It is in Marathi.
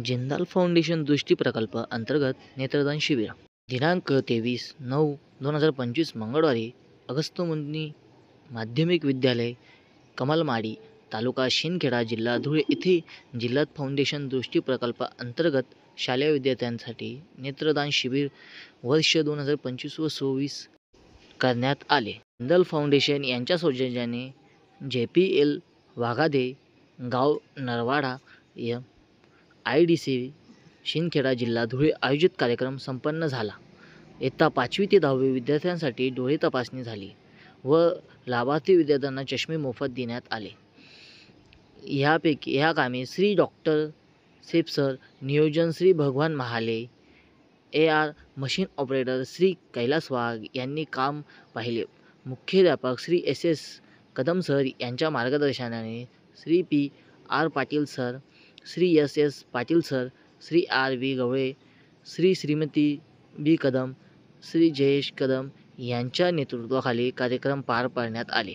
जिंदाल फाउंडेशन दृष्टी प्रकल्प अंतर्गत नेत्रदान शिबिर दिनांक 23/9/2025 मंगळवारी अगस्त्यमुनी माध्यमिक विद्यालय कमलमाडी तालुका शिंदखेडा जिल्हा धुळे येथे जिल्हा फाउंडेशन दृष्टी प्रकल्प अंतर्गत शालेय विद्यार्थ्यांसाठी नेत्रदान शिबिर वर्ष 2025 व 26 करण्यात आले। जिंदाल फाउंडेशन यांच्या सौजन्याने JPL वाघादे गाव नरवाडा IDC शिंदखेडा जिल्हा धुळे आयोजित कार्यक्रम संपन्न झाला। इयत्ता 5वी ते 10वी विद्यार्थ्यांसाठी डोळे तपासणी झाली व लाभार्थी विद्यार्थ्यांना चष्मे मोफत देण्यात आले। या कामे श्री डॉक्टर सेपसर, नियोजन Shri Bhagwan Mahale, AR machine operator Shri Kailas Wagh यांनी काम पाहिले। मुख्याध्यापक श्री SS कदम सर यांच्या मार्गदर्शनाने Shri PR Patil sir, Shri SS Patil sir, Shri RV Gawale, Shrimati B Kadam, Shri Jayesh Kadam यांच्या नेतृत्वाखाली कार्यक्रम पार पाडण्यात आले।